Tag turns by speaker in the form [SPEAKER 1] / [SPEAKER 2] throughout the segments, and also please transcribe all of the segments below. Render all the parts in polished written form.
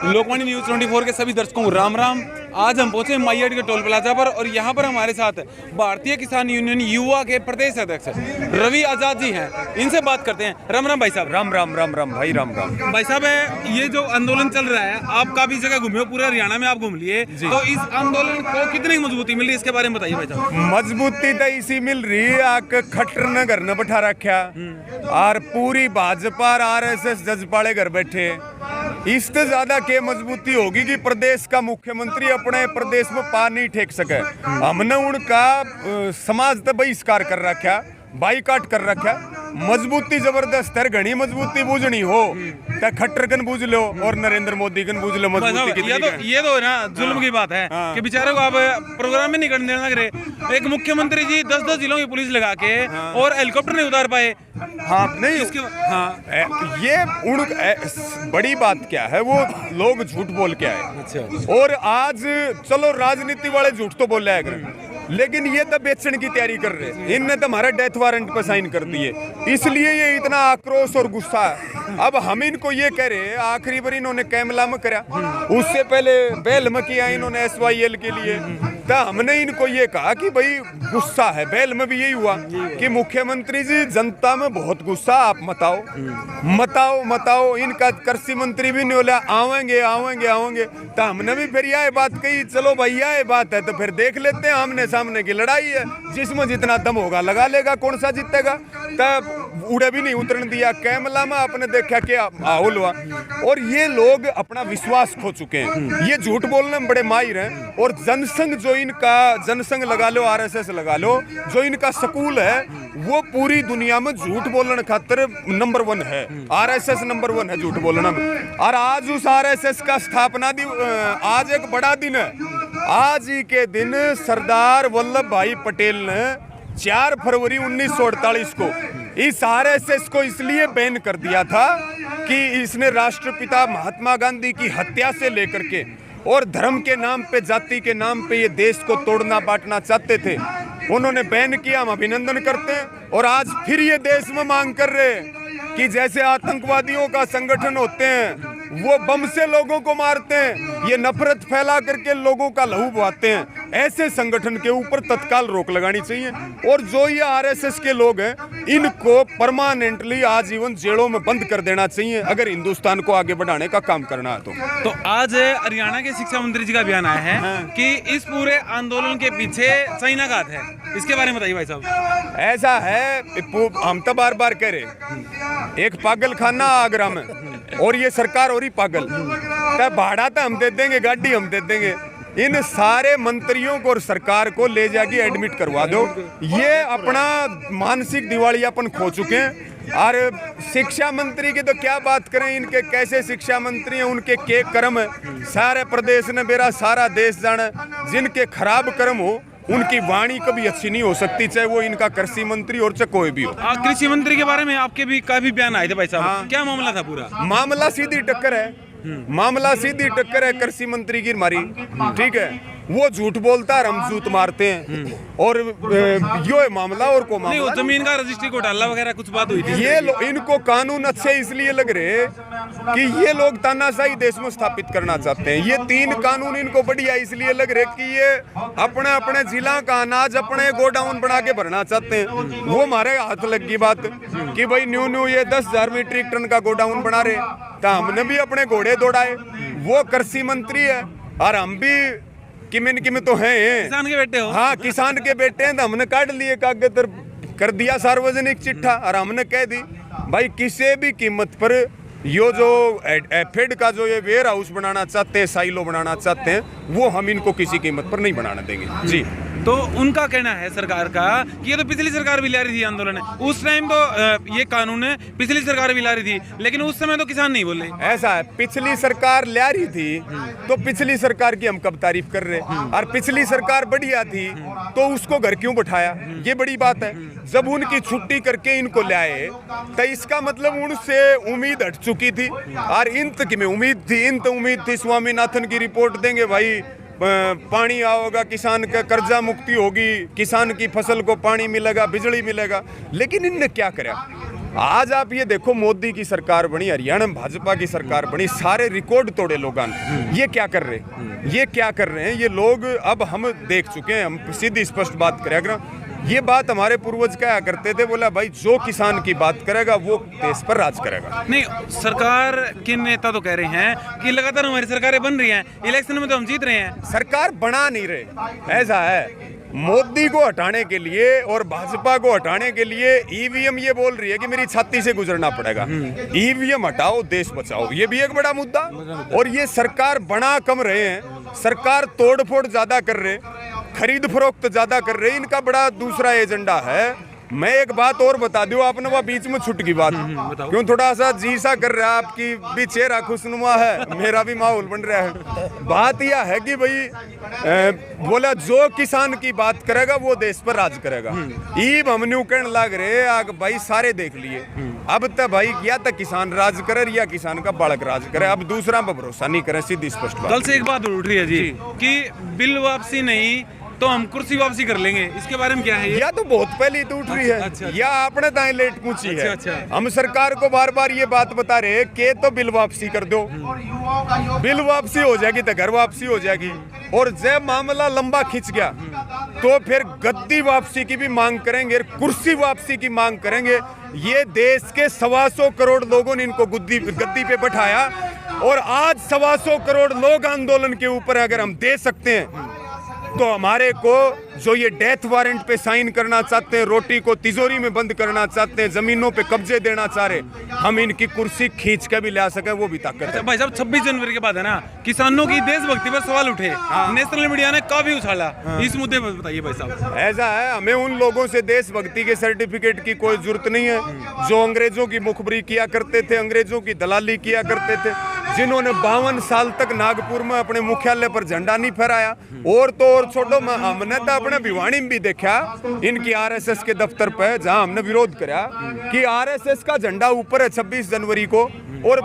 [SPEAKER 1] Lokvani news 24 के सभी दर्शकों को राम राम। आज हम पहुंचे माइयाडी के टोल प्लाजा पर और यहाँ पर हमारे साथ भारतीय किसान यूनियन युवा के प्रदेश अध्यक्ष रवि आजाद जी हैं। इनसे बात करते हैं। राम राम भाई साहब।
[SPEAKER 2] राम राम राम राम भाई राम राम।
[SPEAKER 1] भाई साहब, ये जो आंदोलन चल रहा है, आप काफी जगह घूमे हो, पूरे हरियाणा में आप घूम लिए, तो इस आंदोलन को कितनी मजबूती मिल रही है, इसके बारे में बताइए भाई साहब।
[SPEAKER 2] मजबूती तो इसी मिल रही है, आके खट्टर न घर न बैठा रखा और पूरी भाजपा RSS जजपाड़े घर बैठे। इससे ज्यादा के मजबूती होगी कि प्रदेश का मुख्यमंत्री अपने प्रदेश में पा नहीं ठेक सके। हमने उनका समाज तो बहिष्कार कर रखा, बाईकाट कर रखा। मजबूती जबरदस्त है, घनी मजबूती बूझनी हो तो खट्टर कन बूझ लो और नरेंद्र मोदी कन बूझ लो। मजबूती
[SPEAKER 1] ये तो ना जुल्म की बात है कि बेचारों को आप प्रोग्राम में नहीं करने देना करे। एक मुख्यमंत्री जी 10-10 जिलों की पुलिस लगा के और हेलीकॉप्टर नहीं उतार पाए।
[SPEAKER 2] हाँ नहीं इसके ये बड़ी बात क्या है, वो लोग झूठ बोल के आए।
[SPEAKER 1] अच्छा।
[SPEAKER 2] और आज चलो राजनीति वाले झूठ तो बोल रहे हैं, लेकिन ये तो बेचने की तैयारी कर रहे हैं। इनने तो हमारा डेथ वारंट पर साइन कर दिए, इसलिए ये इतना आक्रोश और गुस्सा है। अब हम इनको ये कह रहे हैं, आखिरी बार इन्होंने कैमला में करा, उससे पहले बेल में किया इन्होंने SYL के लिए। तो हमने इनको ये कहा कि भाई गुस्सा है, बेल में भी यही हुआ कि मुख्यमंत्री जी जनता में बहुत गुस्सा, आप मताओ मताओ मताओ। इनका कृषि मंत्री भी नहीं बोला आवेंगे आवेंगे आवेंगे। तो हमने भी फिर यह बात कही, चलो भैया ये बात है तो फिर देख लेते हैं, आमने सामने की लड़ाई है, जिसमें जितना दम होगा लगा लेगा, कौन सा जीतेगा। तब उड़े भी नहीं उतरने दिया कैमला में, आपने देखा कि माहौल हुआ। और ये लोग अपना विश्वास खो चुके हैं, ये झूठ बोलने में बड़े माहिर हैं। और जनसंघ जो इनका, जनसंघ लगा लो, RSS लगा लो, जो इनका स्कूल है वो पूरी दुनिया में झूठ बोलने खातिर नंबर 1 है। RSS नंबर 1 है झूठ बोलने में। और आज उस RSS का स्थापना आज एक बड़ा दिन है। आज ही के दिन सरदार वल्लभ भाई पटेल ने 4 फरवरी 1948 को इस RSS को इसलिए बैन कर दिया था कि इसने राष्ट्रपिता महात्मा गांधी की हत्या से लेकर के और धर्म के नाम पे, जाति के नाम पे ये देश को तोड़ना बांटना चाहते थे। उन्होंने बैन किया, हम अभिनंदन करते हैं। और आज फिर ये देश में मांग कर रहे हैं कि जैसे आतंकवादियों का संगठन होते हैं, वो बम से लोगों को मारते हैं, ये नफरत फैला करके लोगों का लहू बहाते हैं, ऐसे संगठन के ऊपर तत्काल रोक लगानी चाहिए। और जो ये RSS के लोग हैं, इनको परमानेंटली आजीवन जेलों में बंद कर देना चाहिए, अगर हिंदुस्तान को आगे बढ़ाने का काम करना है तो
[SPEAKER 1] आज हरियाणा के शिक्षा मंत्री जी का बयान आया है कि इस पूरे आंदोलन के पीछे चाइना का हाथ है। इसके बारे में बताइए भाई साहब।
[SPEAKER 2] ऐसा है, हम तो बार बार कह रहे, एक पागल खाना आगरा में और ये सरकार और ही पागल। तब भाड़ा तो हम दे देंगे, गाड़ी हम दे देंगे। इन सारे मंत्रियों को और सरकार को ले जाके एडमिट करवा दो। ये अपना मानसिक दिवालियापन खो चुके हैं। और शिक्षा मंत्री की तो क्या बात करें, इनके कैसे शिक्षा मंत्री हैं, उनके के कर्म है सारे प्रदेश ने मेरा सारा देश जाना। जिनके खराब कर्म हो उनकी वाणी कभी अच्छी नहीं हो सकती, चाहे वो इनका कृषि मंत्री और चाहे कोई भी हो।
[SPEAKER 1] कृषि मंत्री के बारे में आपके भी काफी बयान आए थे भाई साहब। हाँ। क्या मामला था पूरा?
[SPEAKER 2] मामला सीधी टक्कर है, मामला सीधी टक्कर है कृषि मंत्री की हमारी। ठीक है, वो झूठ बोलता है, हम झूठ मारते हैं। और यो है मामला और को मामला
[SPEAKER 1] नहीं, जमीन का रजिस्ट्री घोटाला वगैरह कुछ बात हुई थी।
[SPEAKER 2] ये इनको कानून अच्छे इसलिए लग रहे कि ये लोग तानाशाही देश में स्थापित करना चाहते हैं। ये 3 कानून इनको बढ़िया इसलिए लग रहे कि ये अपने अपने जिला का अनाज अपने गोडाउन बना के भरना चाहते हैं। वो हमारे हाथ लग गई बात कि भाई न्यू ये 10,000 मीट्रिक टन का गोडाउन बना रहे, तो हमने भी अपने घोड़े दौड़ाए। वो कृषि मंत्री है और हम भी किमें तो हैं,
[SPEAKER 1] किसान के बेटे हो। हाँ,
[SPEAKER 2] किसान के बेटे हैं। तो हमने काट लिए कागज कर दिया सार्वजनिक चिट्ठा और हमने कह दी भाई किसी भी कीमत पर यो जो एफेड का जो ये वेयर हाउस बनाना चाहते हैं, साइलो बनाना चाहते हैं, वो हम इनको किसी कीमत पर नहीं बनाना देंगे जी।
[SPEAKER 1] तो उनका कहना है सरकार का कि ये तो पिछली सरकार भी ला रही थी आंदोलन, उस टाइम तो ये कानून पिछली सरकार भी ला रही थी, लेकिन उस समय तो किसान नहीं बोले।
[SPEAKER 2] ऐसा है, पिछली सरकार ला रही थी तो पिछली सरकार की हम कब तारीफ कर रहे, और पिछली सरकार बढ़िया थी तो उसको घर क्यों बैठाया, ये बड़ी बात है। जब उनकी छुट्टी करके इनको लाए तो इसका मतलब उनसे उम्मीद हट चुकी थी। और इंत की में उम्मीद थी, इंत उम्मीद थी स्वामीनाथन की रिपोर्ट देंगे भाई, पानी आओगा, किसान का कर्जा मुक्ति होगी, किसान की फसल को पानी मिलेगा, बिजली मिलेगा। लेकिन इनने क्या करा, आज आप ये देखो, मोदी की सरकार बनी, हरियाणा में भाजपा की सरकार बनी, सारे रिकॉर्ड तोड़े लोगों ने। ये क्या कर रहे हैं, ये क्या कर रहे हैं ये लोग? अब हम देख चुके हैं, हम सीधी स्पष्ट बात करें, अगर ये बात हमारे पूर्वज क्या करते थे, बोला भाई जो किसान की बात करेगा वो देश पर राज करेगा।
[SPEAKER 1] नहीं, सरकार के नेता तो कह रहे हैं कि लगातार हमारी सरकारें बन रही हैं, इलेक्शन में तो हम जीत रहे हैं।
[SPEAKER 2] सरकार बना नहीं रहे, ऐसा है। मोदी को हटाने के लिए और भाजपा को हटाने के लिए ईवीएम ये बोल रही है कि मेरी छाती से गुजरना पड़ेगा। ईवीएम हटाओ, देश बचाओ, ये भी एक बड़ा मुद्दा। और ये सरकार बना कम रहे हैं, सरकार तोड़ फोड़ ज्यादा कर रहे, खरीद फरोख्त ज्यादा कर रहे, इनका बड़ा दूसरा एजेंडा है। मैं एक बात और बता दूं, आपने वह बीच में छुट की बात, क्यों थोड़ा सा जी सा कर रहा है, आपकी भी चेहरा खुशनुमा है, मेरा भी माहौल बन रहा है। बात यह है कि भाई बोला जो किसान की बात करेगा वो देश पर राज करेगा। ईब हम न्यू कहने लग रहे आग भाई, सारे देख लिए अब तक भाई, या तक किसान राज करे या किसान का बालक राज करे, अब दूसरा पर भरोसा नहीं करे, सीधी स्पष्ट बात।
[SPEAKER 1] कल से एक बात उठ रही है जी कि बिल वापसी नहीं तो हम कुर्सी वापसी कर लेंगे, इसके बारे में क्या है?
[SPEAKER 2] या तो बहुत पहले तो उठ रही है,
[SPEAKER 1] अच्छा।
[SPEAKER 2] या आपने दाएं लेट पूछी है।
[SPEAKER 1] अच्छा।
[SPEAKER 2] हम सरकार को बार बार ये बात बता रहे कि तो बिल वापसी कर दो, बिल वापसी हो जाएगी तो घर वापसी हो जाएगी। और जब मामला लंबा खिंच गया तो फिर गद्दी वापसी की भी मांग करेंगे, कुर्सी वापसी की मांग करेंगे। ये देश के 125 करोड़ लोगों ने इनको गद्दी पे बैठाया, और आज 125 करोड़ लोग आंदोलन के ऊपर अगर हम दे सकते हैं तो हमारे को जो ये डेथ वारंट पे साइन करना चाहते हैं, रोटी को तिजोरी में बंद करना चाहते हैं, जमीनों पे कब्जे देना चाह रहे, हम इनकी कुर्सी खींच के भी ला सके, वो भी ताकत है।
[SPEAKER 1] भाई साहब, 26 जनवरी के बाद है ना, किसानों की देशभक्ति पर सवाल उठे, नेशनल मीडिया ने काफी उछाला, इस मुद्दे पर बताइए भाई साहब।
[SPEAKER 2] ऐसा है, हमें उन लोगों से देशभक्ति के सर्टिफिकेट की कोई जरूरत नहीं है जो अंग्रेजों की मुखबरी किया करते थे, अंग्रेजों की दलाली किया करते थे, जिन्होंने 52 साल तक नागपुर में अपने मुख्यालय पर झंडा नहीं फहराया। और तो और छोड़ो, हमने तो अपने भिवानी में भी देखा इनकी आरएसएस के दफ्तर पे, जहां हमने विरोध करा कि आरएसएस का झंडा ऊपर है 26 जनवरी को और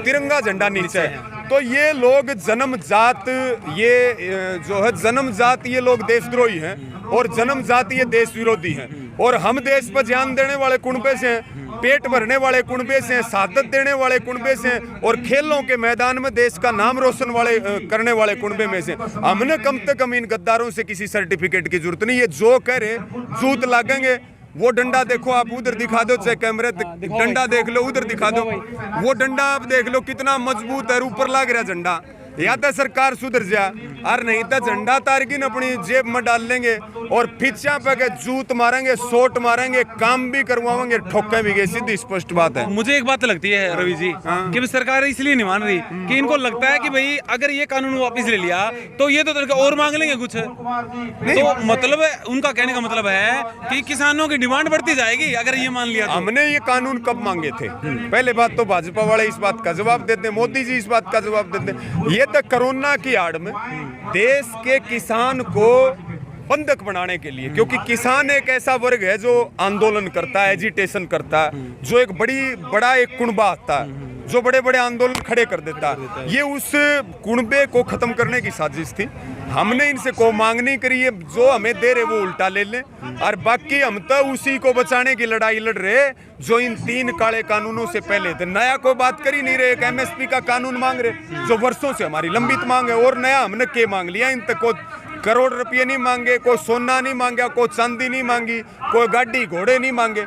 [SPEAKER 2] तिरंगा झंडा नीचे है। तो ये लोग जन्मजात, ये जो है जन्मजात, ये लोग देशद्रोही हैं और जन्मजात ये देश विरोधी हैं। और हम देश पर ध्यान देने वाले कुनबे से हैं, पेट भरने वाले कुनबे से हैं, शहादत देने वाले कुनबे से हैं, और खेलों के मैदान में देश का नाम रोशन करने वाले कुनबे में से। हमने कम से कम इन गद्दारों से किसी सर्टिफिकेट की जरूरत नहीं है। जो कह रहे जूत लागेंगे, वो डंडा देखो, आप उधर दिखा दो, चाहे कैमरे डंडा देख लो, उधर दिखा दो, वो डंडा आप देख लो कितना मजबूत है, ऊपर लाग रहा झंडा। या तो सरकार सुधर जा, और नहीं तो झंडा तारकिन अपनी जेब में डाल लेंगे और फिचा पे के जूत मारेंगे, सोट मारेंगे, काम भी करवाएंगे, ठोके भी गए, सीधी स्पष्ट बात है।
[SPEAKER 1] मुझे एक बात लगती है रवि जी कि सरकार इसलिए नहीं मान रही कि इनको लगता है कि भाई अगर ये कानून वापस ले लिया तो ये तो और मांग लेंगे कुछ, तो मतलब उनका कहने का मतलब है कि किसानों की डिमांड बढ़ती जाएगी अगर ये मान लिया।
[SPEAKER 2] हमने ये कानून कब मांगे थे? पहले बात तो भाजपा वाले इस बात का जवाब देते, मोदी जी इस बात का जवाब देते। ये तो कोरोना की आड़ में देश के किसान को बंधक बनाने के लिए, क्योंकि किसान एक ऐसा वर्ग है जो आंदोलन करता है, एजिटेशन करता है, जो एक बड़ा एक कुनबा आता है, जो बड़े बड़े आंदोलन खड़े कर देता है। ये उस कुनबे को खत्म करने की साजिश थी। हमने इनसे कोई मांग नहीं करी है, जो हमें दे रहे वो उल्टा ले लें, और बाकी हम तो उसी को बचाने की लड़ाई लड़ रहे जो इन 3 काले कानूनों से पहले थे। नया कोई बात कर ही नहीं रहे, एक एमएसपी का कानून मांग रहे जो वर्षों से हमारी लंबित मांग है, और नया हमने के मांग लिया। इन तक को करोड़ रुपये नहीं मांगे, कोई सोना नहीं मांगा, कोई चांदी नहीं मांगी, कोई गाड़ी घोड़े नहीं मांगे।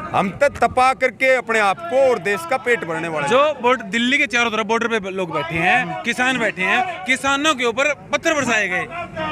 [SPEAKER 2] हम तो तपा करके अपने आप को और देश का पेट भरने वाले।
[SPEAKER 1] जो दिल्ली के चारों तरफ बॉर्डर पे लोग बैठे हैं, किसान बैठे हैं, किसानों के ऊपर पत्थर बरसाए गए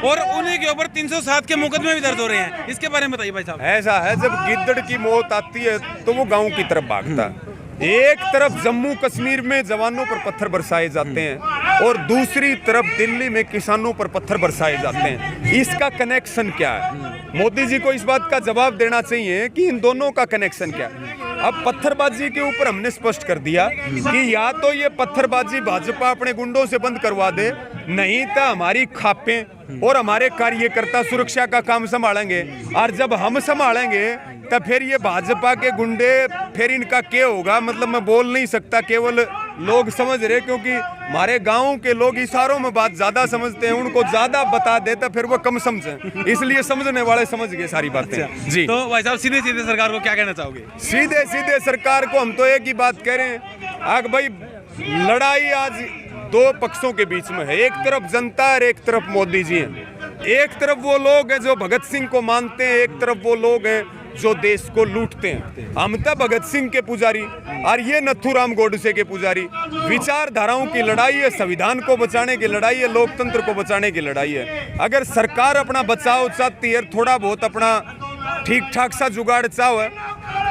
[SPEAKER 1] और उन्हीं के ऊपर 307 के मुकदमे भी दर्ज हो रहे हैं, इसके बारे में बताइए भाई साहब।
[SPEAKER 2] ऐसा है, जब गिद्दड़ की मौत आती है तो वो गांव की तरफ भागता है। एक तरफ जम्मू कश्मीर में जवानों पर पत्थर बरसाए जाते हैं और दूसरी तरफ दिल्ली में किसानों पर पत्थर बरसाए जाते हैं। इसका कनेक्शन क्या है? मोदी जी को इस बात का जवाब देना चाहिए कि इन दोनों का कनेक्शन क्या है। अब पत्थरबाजी के ऊपर हमने स्पष्ट कर दिया कि या तो ये पत्थरबाजी भाजपा अपने गुंडों से बंद करवा दे, नहीं तो हमारी खापें और हमारे कार्यकर्ता सुरक्षा का काम संभालेंगे, और जब हम संभालेंगे तो फिर ये भाजपा के गुंडे फिर इनका क्या होगा, मतलब मैं बोल नहीं सकता, केवल लोग समझ रहे, क्योंकि हमारे गाँव के लोग इशारों में बात ज्यादा समझते हैं, उनको ज्यादा बता देता फिर वो कम समझें, इसलिए समझने वाले समझ गए सारी बातें। जी
[SPEAKER 1] तो भाई साहब सीधे सीधे सरकार को क्या कहना चाहोगे?
[SPEAKER 2] सीधे सीधे सरकार को हम तो एक ही बात कह रहे हैं, आग भाई लड़ाई आज दो पक्षों के बीच में है, एक तरफ जनता और एक तरफ मोदी जी हैं। एक तरफ वो लोग हैं जो भगत सिंह को मानते हैं, एक तरफ वो लोग हैं जो देश को लूटते हैं। हम तो भगत सिंह के पुजारी और ये नथुराम गोडसे के पुजारी। विचारधाराओं की लड़ाई है, संविधान को बचाने की लड़ाई है, लोकतंत्र को बचाने की लड़ाई है। अगर सरकार अपना बचाव चाहती है, थोड़ा बहुत अपना ठीक ठाक सा जुगाड़ चाहो है,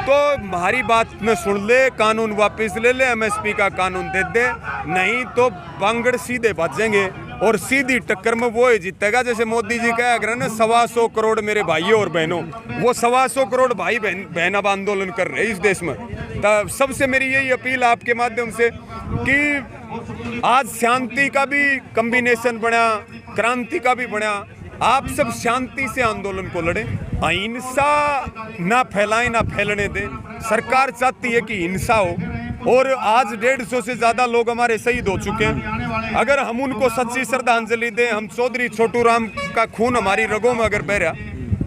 [SPEAKER 2] तो हमारी बात में सुन ले, कानून वापस ले ले, एमएसपी का कानून दे दे, नहीं तो बांगड़ सीधे बचेंगे और सीधी टक्कर में वो ही जीतेगा। जैसे मोदी जी कहा कर ना 125 करोड़ मेरे भाइयों और बहनों, वो 125 करोड़ भाई बहन अब आंदोलन कर रहे हैं इस देश में। तब सबसे मेरी यही अपील आपके माध्यम से कि आज शांति का भी कॉम्बिनेशन बना, क्रांति का भी बना, आप सब शांति से आंदोलन को लड़े, अहिंसा ना फैलाएं ना फैलने दें। सरकार चाहती है कि हिंसा हो और आज 150 से ज्यादा लोग हमारे शहीद हो चुके हैं। अगर हम उनको सच्ची श्रद्धांजलि दें, हम चौधरी छोटू राम का खून हमारी रगों में अगर बह रहा,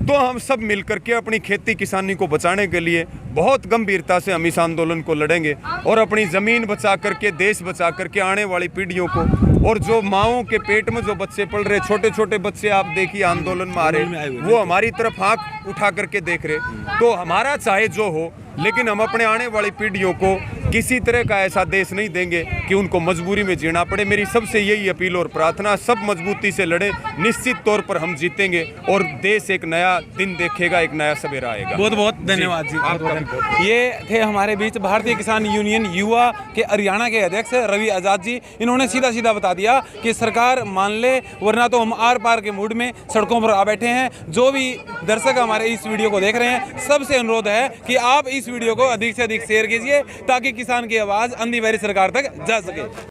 [SPEAKER 2] तो हम सब मिलकर के अपनी खेती किसानी को बचाने के लिए बहुत गंभीरता से हम इस आंदोलन को लड़ेंगे और अपनी ज़मीन बचा करके, देश बचा करके आने वाली पीढ़ियों को, और जो माओं के पेट में जो बच्चे पल रहे, छोटे छोटे बच्चे आप देखिए आंदोलन में आ रहे, वो हमारी तरफ आँख उठा करके देख रहे। तो हमारा चाहे जो हो, लेकिन हम अपने आने वाली पीढ़ियों को किसी तरह का ऐसा देश नहीं देंगे कि उनको मजबूरी में जीना पड़े। मेरी सबसे यही अपील और प्रार्थना, सब मजबूती से लड़े, निश्चित तौर पर हम जीतेंगे और देश एक नया दिन देखेगा, एक नया सवेरा आएगा।
[SPEAKER 1] बहुत बहुत धन्यवाद जी। ये थे हमारे बीच भारतीय किसान यूनियन युवा के हरियाणा के अध्यक्ष रवि आजाद जी। इन्होंने सीधा सीधा बता दिया कि सरकार मान ले, वरना तो हम आर पार के मूड में सड़कों पर आ बैठे हैं। जो भी दर्शक हमारे इस वीडियो को देख रहे हैं, सबसे अनुरोध है कि आप इस वीडियो को अधिक से अधिक शेयर कीजिए ताकि किसान की आवाज़ अंधी बहरी सरकार तक जा सके।